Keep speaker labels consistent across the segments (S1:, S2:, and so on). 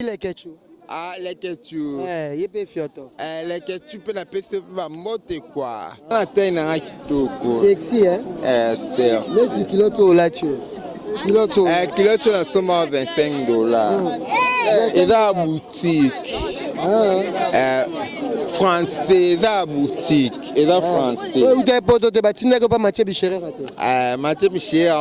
S1: Les ketchup.
S2: Ah, les ketchup.
S1: Il est fioto.
S2: Les ketchup, on appelle ça moté quoi. On a un kitoko.
S1: Sexy, hein?
S2: C'est.
S1: Le kiloto là-dessus. Kiloto.
S2: Kiloto, la somme à $25. Et la boutique. Français, la boutique. Et la français.
S1: Vous avez pas de bâtiment que pas Mathieu Bicheret.
S2: Mathieu Bicheret,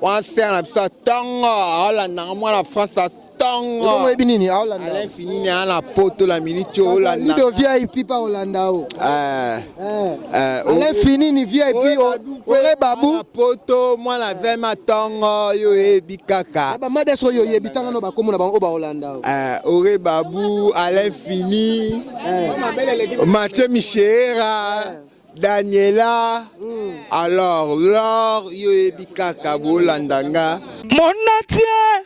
S2: on sert la ça tango. La France a tango. Alain Finini a la poto la minute Hollanda.
S1: Il VIP pas Hollanda. Alain Finini VIP ore babu.
S2: La poto moi la vema tango yo ebikaka.
S1: Ba madeso yo yebitanga no ba komuna ba Hollanda.
S2: Ore babu Alain Fini. Mathieu Michera. Daniela, alors l'or yo ebikaka bolandanga.
S3: Mon natie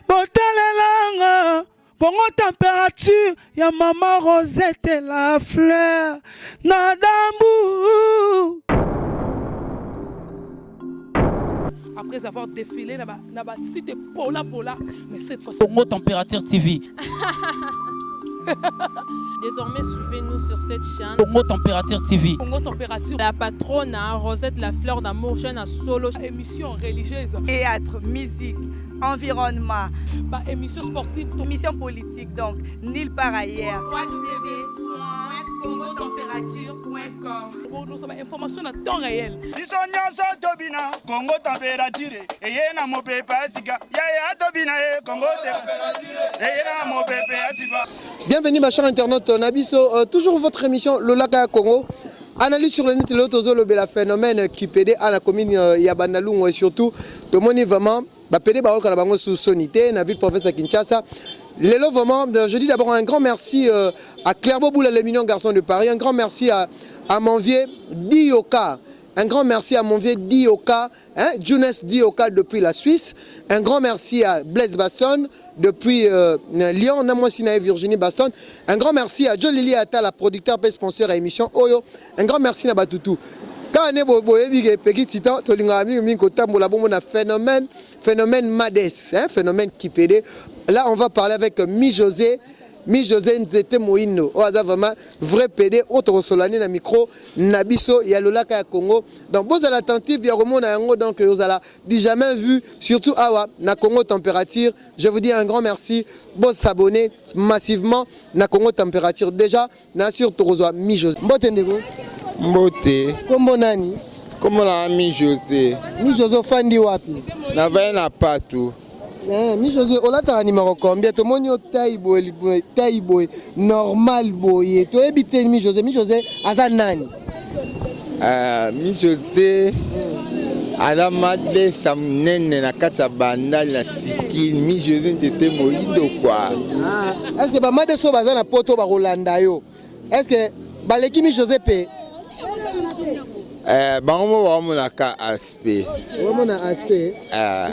S3: botelelanga Congo température ya maman Rosette la fleur Nadambu. Après avoir défilé na site Pola, mais cette fois Congo Température TV.
S4: Désormais, suivez-nous sur cette chaîne.
S3: Congo Température TV.
S4: Congo Température. La patronne Rosette la fleur d'amour, chaîne à solo. Émission religieuse.
S5: Théâtre, musique, environnement.
S4: Émission sportive.
S5: Émission politique, donc nulle part ailleurs. www.congotempérature.com.
S4: Pour nous, information à temps réel.
S6: Congo Température. Et yena mo pepe asika. Ya tobina Congo Température. Et yena mo pepe asika.
S1: Bienvenue ma chère internaute Nabiso, toujours votre émission Lolaka Congo. Analyse sur le net le la phénomène qui pédé à la commune Yabandalou et surtout tout le monde vraiment pédé baroka la bango sous sonité na ville province de Kinshasa. Lélo vraiment je dis d'abord un grand merci à Clairbeau Boula le mignon garçon de Paris, un grand merci à mon vieux Dioka. Un grand merci à mon vieux Dioka, Younes Dioka depuis la Suisse. Un grand merci à Blaise Baston depuis Lyon, Namosina et Virginie Baston. Un grand merci à John Lili Atala, producteur et sponsor à l'émission Oyo. Un grand merci à Batutu. Quand on est phénomène Mades, phénomène qui pédé. Là, on va parler avec Mi-José Nzete Moïno. Oh, vraiment vrai PD, autre solani na micro, Nabiso, Yalolaka Congo. Donc, vous allez attentif, il y a donc vous allez dit jamais vu, surtout Awa, na Congo Température. Je vous dis un grand merci. Vous s'abonner massivement na Congo Température. Déjà, na sur Torozoa Mi-José. Mbote ndego.
S2: Mbote.
S1: Kombo nani?
S2: Comment la Mi-José?
S1: Mi-José Fandi wapi?
S2: Na vaina partout.
S1: Mi-José, on a un numéro combien? Tout le monde taille normal boy. Tu habites Mi-José. Mi-José, Azanani.
S2: Mi-José, Alamade Samnene na kata bandal na siki. Mi-José n'était moïdo quoi.
S1: Est-ce que Bamade so bazana poto ba Rolanda yo? Est-ce que baleki Mi-José pe?
S2: Bango na ka aspect.
S1: Wamona aspect.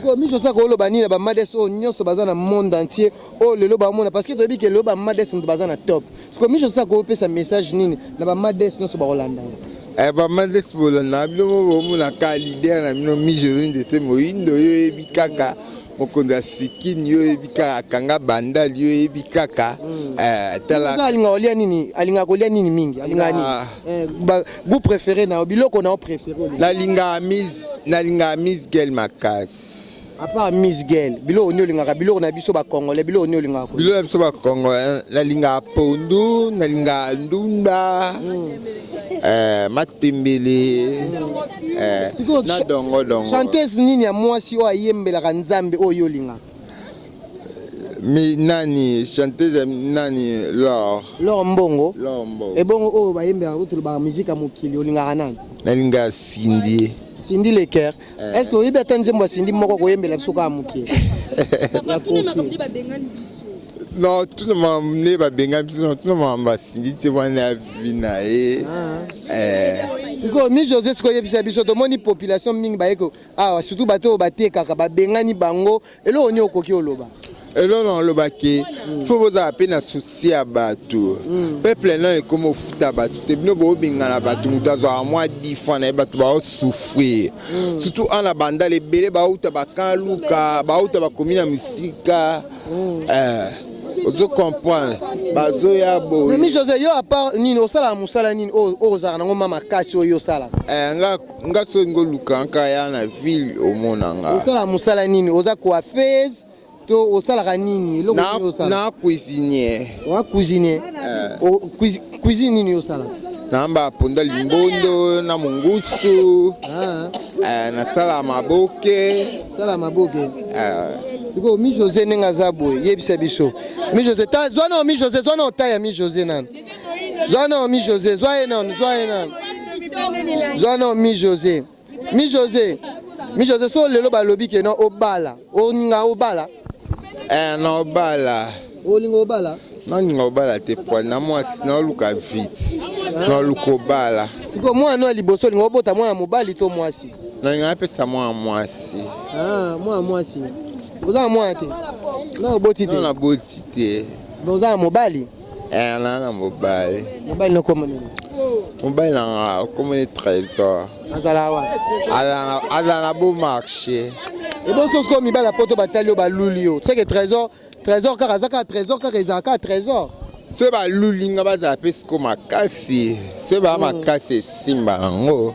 S1: Ko Mi-José ko lo bani na Bamade so nyonso bazana monde entier. Oh le lo bamona parce que tu dis que lo Bamade so bazana top. Parce que Mi-José ko pe sa message nini na Bamade nyonso ba Rolanda.
S2: Bamade so na bilo mo na ka leader na Mi-José n'était moïdo yo ebikaka. Mokonda sikini yo ebikaka kanga bandal yo ebikaka.
S1: Tala alinga olia nini? Alinga kolia nini mingi? Alinga nini? Vous préférez na biloko na préféré.
S2: La linga Miss Girl Makas.
S1: À part Miss Girl, bilo onyo linga bilo na biso ba Congolais, bilo onyo linga ko.
S2: Bilo na biso ba Congolais, la linga Pondu, na linga Ndunda. Matembele. Na dongo.
S1: Chanteuse nini ya mwasi o ayembela kanzambe oyo linga.
S2: Mais nani chanteuse nani Laure
S1: Mbongo.
S2: Laure Mbongo.
S1: Et bongo o bayembela ko ba musique mokili o linga kanani.
S2: Na linga Cindy
S1: le cœur. Est-ce que vous avez attendu moi Cindy moko ko yembela biso ka mokili. Ya kofi.
S2: Non, tout le monde n'est pas bien, tout le monde va Cindy c'est moi na vina
S1: Siko Mi-José siko yebisa biso to moni population mingi bayeko surtout bato batekaka ba bengani bango elo onyo koki oloba.
S2: Et là, on le baquet, il faut vous appeler un souci à bateau. Peuple, non, et comme au foot à bateau, tu es venu au bingan à bateau, tu as à moi 10 fois, tu vas souffrir. Surtout en la bande, les bébés, tu vas quand Luca, tu vas commis la musique. ozo comprendre bazo ya boye
S1: Mi José yo à part nini osala musala nini ozala nango mama kasi oyo osala
S2: nga so ngoluka nka ya na ville omonanga
S1: osala musala nini oza coiffeuse to osalaka nini eloko nini osala
S2: na cuisinier
S1: wa cuisinier cuisine nini osala
S2: namba ponda limbondo na mungusu nasala maboke
S1: sala maboke siko Mi José ndenge aza boye yebisa biso Mi José zwana Mi José zwana otaya Mi José nani zwana Mi José zwaye nani zwana Mi José Mi José so lelo balobi ke no obala oninga obala
S2: na obala
S1: olinga obala
S2: naninga obala te po na mwasi naoluka vite naoluka obala
S1: siko mwana wa liboso olinga obota mwana mobali to mwasi
S2: nalinga napesa mwana mwasi
S1: mwana mwasi oza mwana te na oboti te
S2: na boti te
S1: oza mobali
S2: na mobali
S1: nokoma nini
S2: mobali nanga okomoni trésor
S1: azala wa
S2: aza na beau marché
S1: eboso siko mibali apoto batali yo baluli yo seke trésor kaka aza kaka trésor kaka ezala kaka trésor
S2: so balulinga bazala mpe siko makasi so baa makasi esimba yango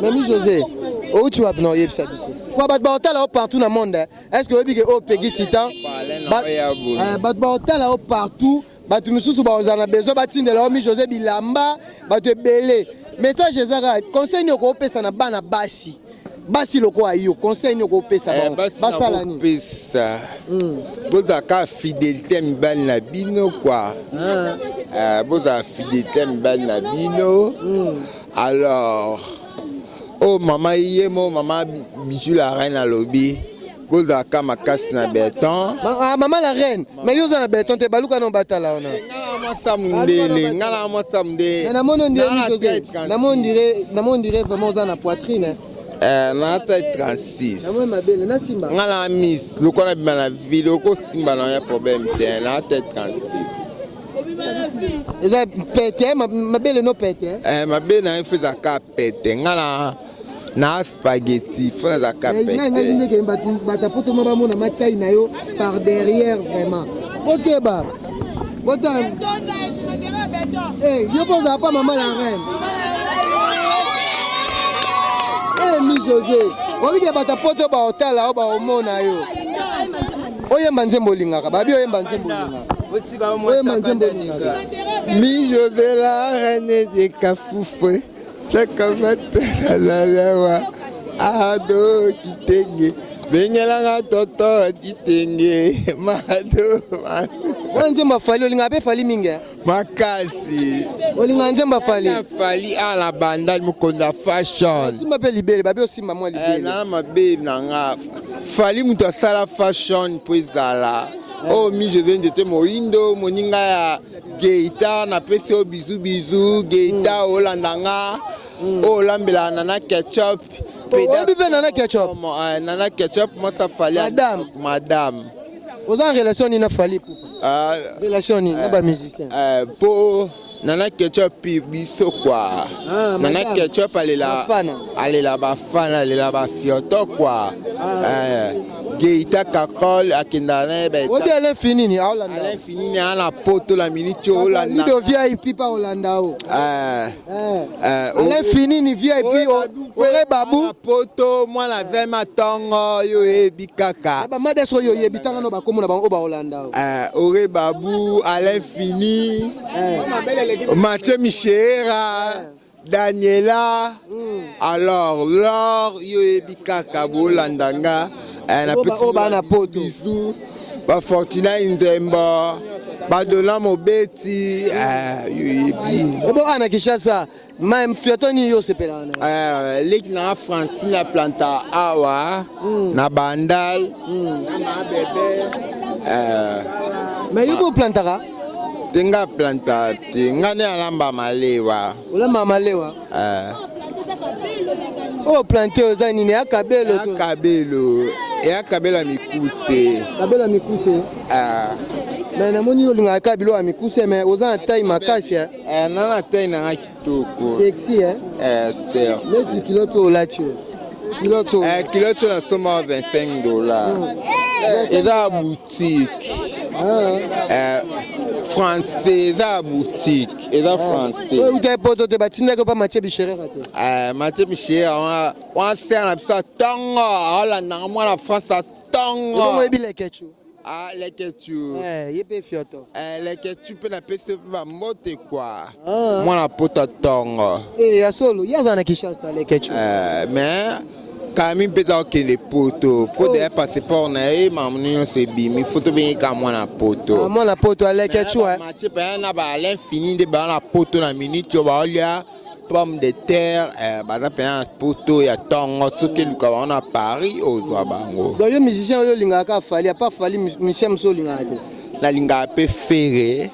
S1: mais Mi José outi wapi na oyebisa biso po bato baotala yo partout na monde est ce que oyebi ke oyo pegi titan bato baotala yo partout bato misusu bazala na besoin batindela yo Mi José bilamba bato ebele message ezaka conseil nini okopesa na bana basi lokola yo conseil nini okopesa basala nini
S2: bozalaka fidélité mibali na bino kwa bozala fidélité mibali na bino alors mama yemo mama Bijou la reine alobi bozalaka makasi na béton
S1: mama la reine mais yo oza na béton te baluka na batala wana
S2: ngana mwasa mundele
S1: namoni dire vraiment oza na poitrine
S2: na taille 36
S1: namoni mabele na simba
S2: ngana miss lokola bima na ville okosimba na ya problème te na taille 36
S1: eza pete mabele no pete
S2: mabele na efezaka pete ngana na spaghetti fona za kapete
S1: ndenge bato poto ma bamona matai na yo par derrière vraiment okeba bota yo poza pas maman la reine Mi José olinga bato poto baotala o baomona yo oyemba nzembo olingaka babi oyemba nzembo olingaka
S2: Mi José la reine de Kafoufoué Sakamatelalewa ado kitenge bengelanga toto kitenge mado
S1: wana nzembo afali olinga mpe fali mingi
S2: makasi
S1: olinga nzembo
S2: afali ala bandali mokonza fashion
S1: simba mpe libele babi osimba mwa libele
S2: na mabe nanga fali moto asala fashion mpo ezala Mi José ndete moindo moninga ya Geita napesi o bizu Geita olandanga olambela nana ketchup
S1: oyebi mpe nana ketchup
S2: nana ketchup mota fali madame
S1: oza en relation nini na fali pupa relation nini na bamusicien
S2: po nana ketchup biso kwa nana ketchup alela bafana alela bafioto kwa Geita kakol akenda na
S1: obi Alain Finini
S2: Alain Finini ana poto la minute olanda
S1: Lido VIP pa olanda o Alain Finini VIP ore babu
S2: poto mwana vema tongo yo ebi kaka
S1: ba madeso yo yebi tanga no bakomo na bango ba olanda o
S2: ore babu Alain Fini Mathieu Michera Daniela alors Laure yo ebi kaka bolandanga na
S1: bana poto
S2: bisu ba Fortuna Nzemba badona mobeti yoyebi
S1: obo ana Kishasa même fiatoni yo sepela
S2: na leki na Francine planta awa na bandal na bébé
S1: mais yo plantaka
S2: tenga planta ngane alamba malewa
S1: olamba malewa planté oza nini akabelo to
S2: akabela mikuse
S1: mais namoni olinga akabilo ya mikuse mais oza na taille makasi
S2: nana taille nanga kitoko
S1: sexy neti kiloto olati
S2: kiloto na soma $25 eza boutique français eza boutique eza français
S1: uta poto te batindaka pa Mathieu Bichérera te
S2: Mathieu Bichérera wana sere na biso atongo aolandanga mwana France atongo
S1: oyebi lekechu
S2: lekechu
S1: ye mpe fioto
S2: lekechu mpe napesi mpe bambote kua mwana poto atongo
S1: ya solo ye aza na Kinshasa lekechu
S2: mais kami mpe eza okende poto po deya passeport na ye mamu nyonso ebimi fo tobengeka mwana poto
S1: mwana poto alekechu
S2: mathieu mpe na baalain fini nde baa na poto na minute oyo baolia pomme de terre baza mpena na poto ya ntongo soki eluka bango na paris ozwa bango
S1: donc yo musicien oyo olingaka afali apa fali musicien mosu olingaka te
S2: nalingaka mpe fere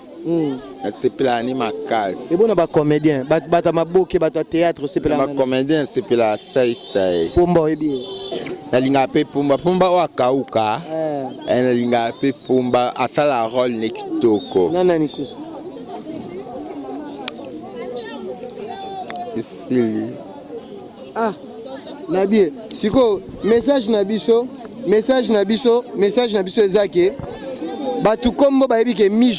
S2: nasepelaka ni makasi
S1: ebona bacomédien bato ya maboke bato ya théâtre osepelaka
S2: bacomédien nasepelaka saisai
S1: pomba oyebi
S2: nalingaka mpe pomba oyo akauka nalingaka mpe pomba asala role ne kitoko
S1: nani susu
S2: esili
S1: nabie sikoyo message na biso eza ke bato kombo bayebi ke Mi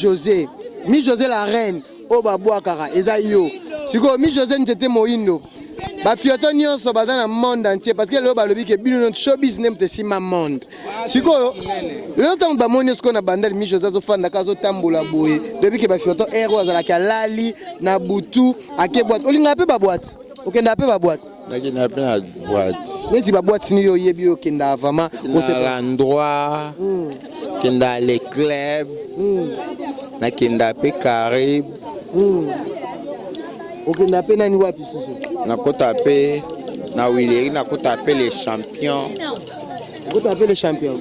S1: José la reine oyo babwakaka eza yo sikoyo Mi José Nzete Moyindo bafioto nyonso baza na monde entier parce que lelo balobi ke bino notre showbiz nde moto esima monde sikoyo lelo ntango bamoni sikoyo na bandali Mi José azofandaka azotambola boye lobi ke bafioto ere oyo azalaki alali na butu ake boite olingaka mpe baboite okendaka mpe baboite
S2: nakendaka mpe na boite
S1: neti baboite nini yo oyebi yo okendaka vraiment
S2: na l'endroit kenda les clubs nakenda mpe Caraïbe
S1: okenda mpe nani wapi susu
S2: nakota mpe na Wileri nakota mpe les champions
S1: okota mpe les champions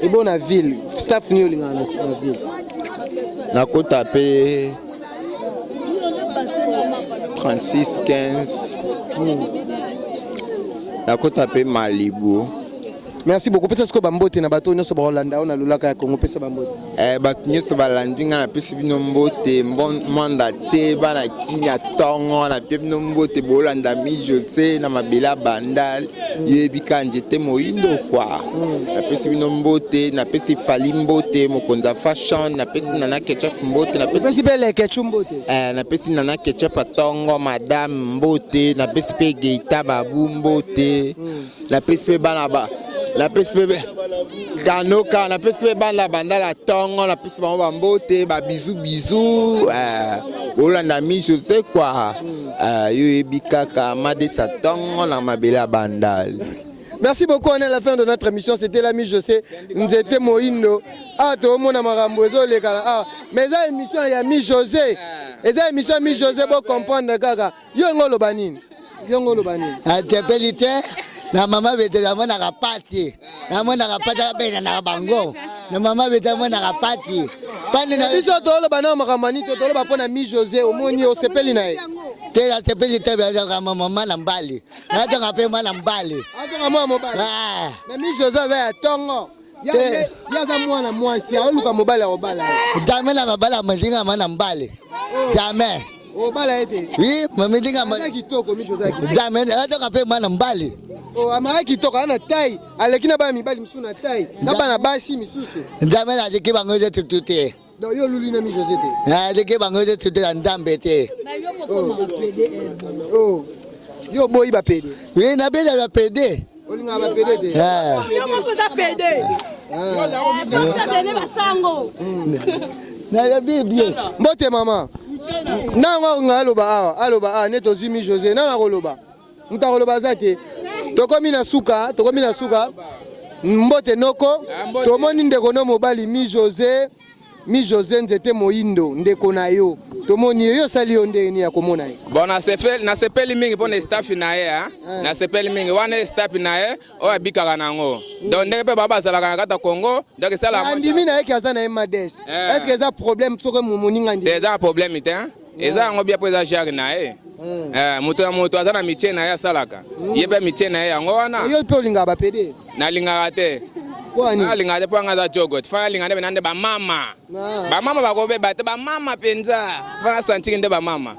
S1: ebo na ville staff nini olingaka na ville
S2: nakota mpe 36-15 nakota mpe Malibu.
S1: Merci beaucoup. Pesa siko bambote na bato nyonso baolanda ona lulaka ya Congo pesa bambote.
S2: Bato nyonso balandi nga na pesi bino mbote monda te bana kinya tongo na pe bino mbote bolanda Mi José na mabela bandal yebi Nzete Moyindo kwa. Na pesi bino mbote na pesi Fali mbote mokonza fashion na pesi Nana Ketchup mbote na pesi
S1: bele Ketchup mbote.
S2: Na pesi Nana Ketchup atongo madame mbote na pesi pe Geita babu mbote. Na pesi pe bana ba la PSPB Kanoka na PSPB banda banda la tongo na PSPB bambote ba bisou olanda Mi José quoi yo ebikaka made sa tongo na mabela bandal.
S1: Merci beaucoup, on est à la fin de notre émission. C'était la Mi José Nzete Moyindo. Tout le monde a marambo mais ça émission il y a Mi José. Et ça émission Mi José pour comprendre kaka. Yo ngolo banine.
S7: Atepelite na mama bete na mona kapati. Na mona kapati bena na bango. Na mama bete mona kapati. Pande na
S1: biso tolo bana makamani to tolo bapona Mi José omoni osepeli na ye.
S7: Te atepelite beza kama mama na mbali. Na tonga pe mwana mbali.
S1: Atonga mwa mobali. Mais Mi José za ya tongo. Ya za mwana mwasi aluka mobali obala.
S7: Jamais na mabala mlinga mwana mbali. Jamais.
S1: Obala ete.
S7: Oui, mlinga mwana
S1: kitoko Mi José.
S7: Jamais atonga pe mwana mbali.
S1: Amara kitoko ana tai alekina ba mibali misusu na tai na bana basi misusu.
S7: Jamais na deke bango de tutute.
S1: Donc yo luli na Mi José te.
S7: Na deke bango de tutute ndambe te.
S8: Na yo moko ma pede.
S1: Oh. Yo boyi ba pede.
S7: Oui, na bela ba pede.
S1: Olinga ba pede te.
S8: Yo moko za pede.
S7: Na ya bibie.
S1: Mbote mama. Nango ngaloba aloba neto zimi José na ngoloba. Mutakoloba zate. Tokomi na suka mbote noko tomoni ndeko no mobali Mi José Nzete Moyindo ndeko na yo tomoni yo sali yo ndeni ya komona ye
S9: bon na sepeli mingi pona staff na ye na sepeli mingi wana staff na ye o abikaka nango donc ndenge pe baba zalaka na kata Congo donc sala
S1: andimi na ye kaza na MADES est-ce que ça problème soko moninga ndi
S9: déjà problème te eza ngo bia poza Jacques na ye moto aza na mitie na ye asalaka ye mpe mitie na ye yango wana
S1: yo mpe olingaka bapede
S9: nalingaka te alingaka te mpo anga aza jogot fa alingaka nde nande bamama bakobeba te bamama mpenza fa asantiki nde bamama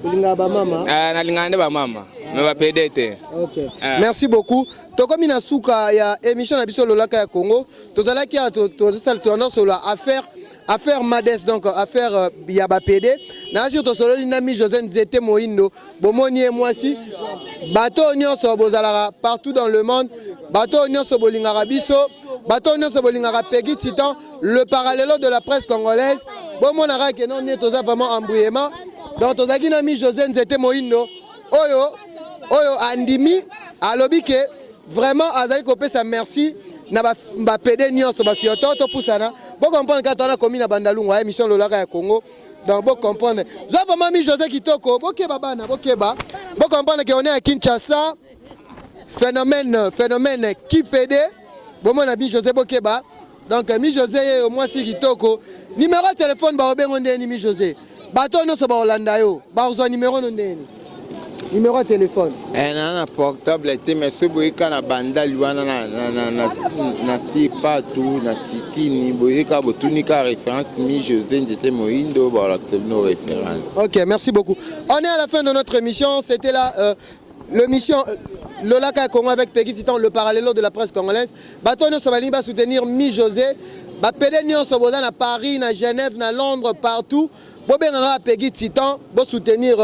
S1: Olinga ba mama.
S9: Nalingande ba mama. Mais ba PDT.
S1: OK. Merci beaucoup. Tokomi na suka ya émission na biso lolaka ya Congo. Tozalaki ya tozala tournant sur la affaire Mades, donc affaire Yaba PD. Na sur to solo linami José Nzete Moindo. Bomoni et moi si. Bato nyonso bozalaka partout dans le monde. Bato nyonso bolingaka biso. Bato nyonso bolingaka Peggy Titan, le parallélo de la presse congolaise. Bomonaka ke non ne toza vraiment embrouillement. Donc tozaki nami José Nzete Moindo. Oyo andimi alobi ke vraiment azali kopesa merci na ba PD nyonso ba fioto to pusana. Bo comprendre ka tona komi na Bandalungwa émission lolaka ya Congo. Donc bo comprendre. Zo vraiment mi José Kitoko, bokeba bana, bokeba. Bo comprendre que on est à Kinshasa. Phénomène qui PD. Bon mon ami José Bokeba. Donc mi José au moins si Kitoko. Numéro de téléphone ba obengo ndeni mi José. Bato no so ba Holanda yo. Ba ozo numéro no ndeni. Numéro de téléphone.
S2: Na portable était mais ce boyka na banda liwana na si partout na sikini boyka botunika référence mi José Nzete Moindo ba la nos références.
S1: OK, merci beaucoup. On est à la fin de notre émission, c'était là l'émission Lolaka Congo avec Peggy Titan, le parallélo de la presse congolaise. Bato no so ba lingi soutenir mi José. Ba pede nyonso boza na Paris, na Genève, na Londres, partout. Bo benga Peggy Titan, bo soutenir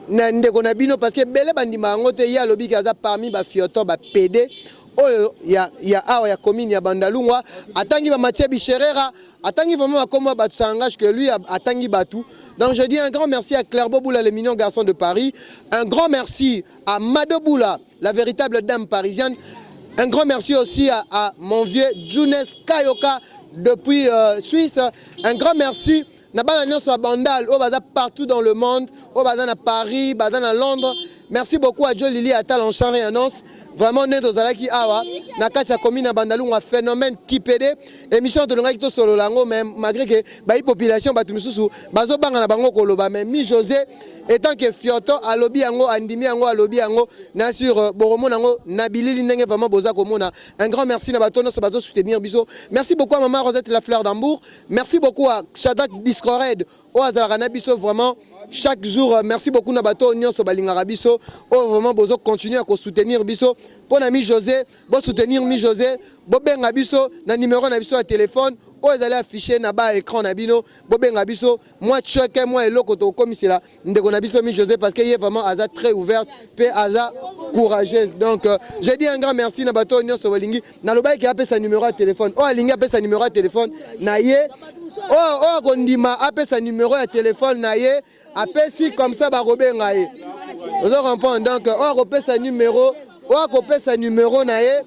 S1: ndeko na bino parce que bele bandima ngote ya lobi kaza parmi ba fioto ba PD oyo ya awa ya commune ya Bandalungwa atangi ba Mathieu Bicherera atangi vraiment comme ba s'engage que lui atangi batu. Donc je dis un grand merci à Claire Boboula, le mignon garçon de Paris, un grand merci à Mado Boula, la véritable dame parisienne, un grand merci aussi à mon vieux Junes Kayoka depuis Suisse, un grand merci Nabana nyonso Bandal, au bazar partout dans le monde, au bazar à Paris, bazar à Londres. Merci beaucoup à Joe Lili Atal en chant et annonce. Vraiment né dans Zalaki Awa, Nakacha commune à Bandalungwa, un phénomène qui pédé. Émission de l'Ongaki solo lango, même malgré que la population batumisusu, bazo banga na bango koloba, mais mi José étant que Fioto alobi ango andimi ango alobi ango na sur Boromo nango nabilili ndenge vraiment boza komona. Un grand merci na batono so bazo soutenir biso. Merci beaucoup à maman Rosette La Fleur d'Ambour. Merci beaucoup à Shadak Biscored. Au Azarana biso vraiment chaque jour merci beaucoup na bato nyonso balingaka biso. Oh vraiment bozo continuer à soutenir biso. Pour ami José, bo soutenir mi José, bo benga biso na numéro na biso à téléphone. Oh ils allaient afficher na bas écran na bino, bo benga biso. Moi checker moi eloko to comme c'est là ndeko na biso mi José parce qu'il est vraiment Aza très ouverte, pe Aza courageuse. Donc j'ai dit un grand merci na bato nyonso balingi. Na loba qui appelle sa numéro à téléphone. Oh alingi appelle sa numéro à téléphone na ye. Oh Kondima appelle sa numéro à téléphone na ye. Appelle si comme ça ba robenga ye. Vous comprenez donc oh repère sa numéro. Ou à couper sa numéro naé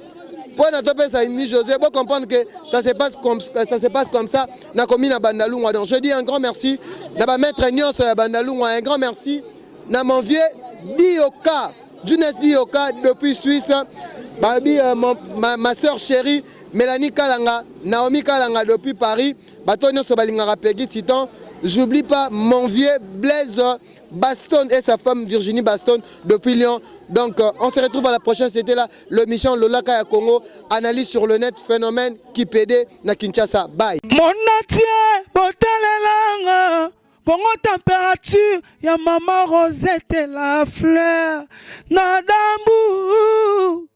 S1: pour n'attraper sa mi José pour comprendre que ça se passe comme ça na commune à Bandalungwa. Donc je dis un grand merci na ba maître Nyonso à Bandalungwa, un grand merci na mon vieux Dioka Junes Dioka depuis Suisse, babi ma sœur chérie Mélanie Kalanga, Naomi Kalanga depuis Paris, bato Nyonso balingaka Peggy Titan. J'oublie pas mon vieux Blaise Baston et sa femme Virginie Baston depuis Lyon. Donc on se retrouve à la prochaine. C'était là l'émission Lolaka ya Congo. Analyse sur le net, phénomène qui pédé na Kinshasa. Bye.
S3: Mon atier, botelelanga. Congo température, ya maman Rosette La Fleur. Nadambu.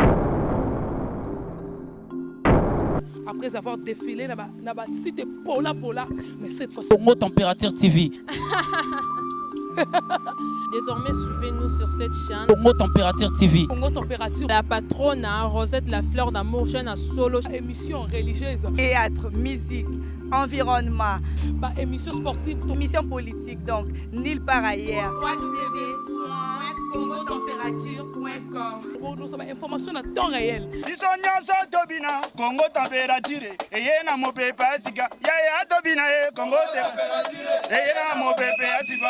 S3: Après avoir défilé dans site Pola, mais cette fois Congo Température TV.
S4: Désormais, suivez-nous sur cette chaîne.
S3: Congo Température TV.
S4: Congo Température. La patronne Rosette La Fleur d'Amour, chaîne à solo. Émission religieuse.
S5: Théâtre, musique, environnement.
S3: Émission sportive.
S5: Émission politique, donc nulle part ailleurs. www.congotempérature.com.
S3: Pour nous avons information à temps réel.
S6: Bisonyaso tobina Congo Température. Eyena mopepe asika. Yaya tobina Congo Température. Eyena mopepe asika.